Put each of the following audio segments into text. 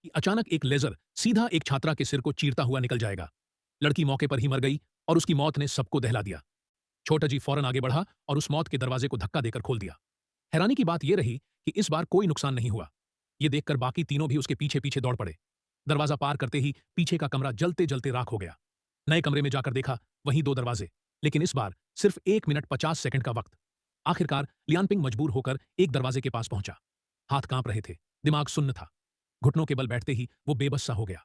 कि अचानक एक लेजर सीधा एक छात्रा के सिर को चीरता हुआ निकल जाएगा। लड़की मौके पर ही मर गई और उसकी मौत ने सबको दहला दिया। छोटा जी फौरन आगे बढ़ा और उस मौत के दरवाजे को धक्का देकर खोल दिया। हैरानी की बात यह रही कि इस बार कोई नुकसान नहीं हुआ। ये देखकर बाकी तीनों भी उसके पीछे पीछे दौड़ पड़े। दरवाजा पार करते ही पीछे का कमरा जलते जलते राख हो गया। नए कमरे में जाकर देखा, वहीं दो दरवाजे, लेकिन इस बार सिर्फ 1 मिनट 50 सेकंड का वक्त। आखिरकार लियानपिंग मजबूर होकर एक दरवाजे के पास पहुंचा। हाथ कांप रहे थे, दिमाग सुन्न था। घुटनों के बल बैठते ही वो बेबस सा हो गया।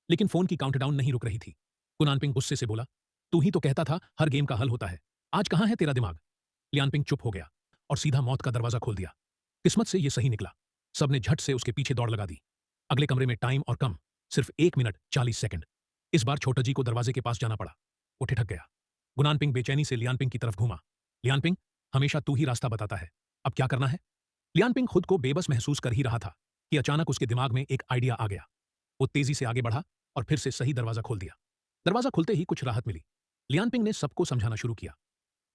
लेकिन फोन की काउंटडाउन नहीं रुक रही थी। कुनानपिंग गुस्से से बोला, तू ही तो कहता था हर गेम का हल होता है, आज कहां है तेरा दिमाग? लियानपिंग चुप हो गया और सीधा मौत का दरवाजा खोल दिया। किस्मत से यह सही निकला। सबने झट से उसके पीछे दौड़ लगा दी। अगले कमरे में टाइम और कम, सिर्फ 1 मिनट 40 सेकंड। इस बार छोटा जी को दरवाजे के पास जाना पड़ा। वो ठिठक गया। गुनानपिंग बेचैनी से लियानपिंग की तरफ घूमा। लियानपिंग, हमेशा तू ही रास्ता बताता है, अब क्या करना है? लियानपिंग खुद को बेबस महसूस कर ही रहा था कि अचानक उसके दिमाग में एक आइडिया आ गया। वो तेजी से आगे बढ़ा और फिर से सही दरवाजा खोल दिया। दरवाजा खुलते ही कुछ राहत मिली। लियानपिंग ने सबको समझाना शुरू किया।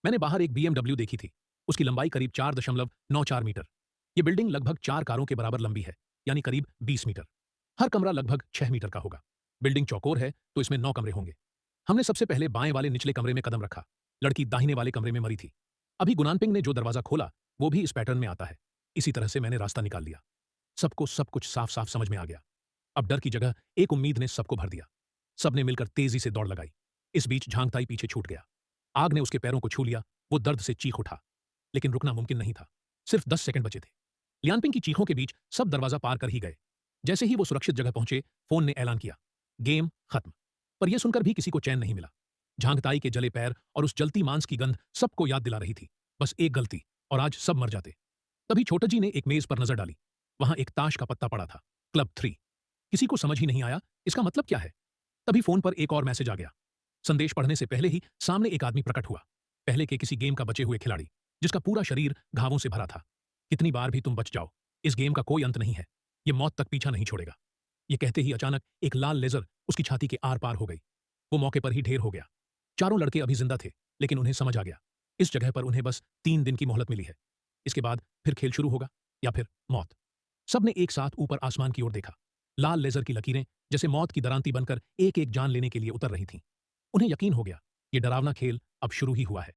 मैंने बाहर एक बीएमडब्ल्यू देखी थी। उसकी लंबाई करीब 4.94 मीटर। ये बिल्डिंग लगभग 4 कारों के बराबर लंबी है, यानी करीब 20 मीटर। हर कमरा लगभग 6 मीटर का होगा। बिल्डिंग चौकोर है तो इसमें 9 कमरे होंगे। हमने सबसे पहले बाएं वाले निचले कमरे में कदम रखा। लड़की दाहिने वाले कमरे में मरी थी। अभी गुनानपिंग ने जो दरवाजा खोला वो भी इस पैटर्न में आता है। इसी तरह से मैंने रास्ता निकाल लिया। सबको सब कुछ साफ साफ समझ में आ गया। अब डर की जगह एक उम्मीद ने सबको भर दिया। सबने मिलकर तेजी से दौड़ लगाई। इस बीच झांकताई पीछे छूट गया। आग ने उसके पैरों को छू लिया। वो दर्द से चीख उठा, लेकिन रुकना मुमकिन नहीं था। सिर्फ 10 सेकंड बचे थे। लियानपिंग की चीखों के बीच सब दरवाजा पार कर ही गए। जैसे ही वो सुरक्षित जगह पहुंचे, फोन ने ऐलान किया, गेम खत्म। पर यह सुनकर भी किसी को चैन नहीं मिला। झांकताई के जले पैर और उस जलती मांस की गंध सबको याद दिला रही थी, बस एक गलती और आज सब मर जाते। तभी छोटा जी ने एक मेज पर नजर डाली। वहां एक ताश का पत्ता पड़ा था, क्लब 3। किसी को समझ ही नहीं आया इसका मतलब क्या है। तभी फोन पर एक और मैसेज आ गया। संदेश पढ़ने से पहले ही सामने एक आदमी प्रकट हुआ। पहले के किसी गेम का बचे हुए खिलाड़ी, जिसका पूरा शरीर घावों से भरा था। कितनी बार भी तुम बच जाओ, इस गेम का कोई अंत नहीं है। ये मौत तक पीछा नहीं छोड़ेगा। ये कहते ही अचानक एक लाल लेजर उसकी छाती के आर पार हो गई। वो मौके पर ही ढेर हो गया। चारों लड़के अभी जिंदा थे, लेकिन उन्हें समझ आ गया इस जगह पर उन्हें बस 3 दिन की मोहलत मिली है। इसके बाद फिर खेल शुरू होगा या फिर मौत। सबने एक साथ ऊपर आसमान की ओर देखा। लाल लेजर की लकीरें जैसे मौत की दरांती बनकर एक एक जान लेने के लिए उतर रही थीं। उन्हें यकीन हो गया, ये डरावना खेल अब शुरू ही हुआ है।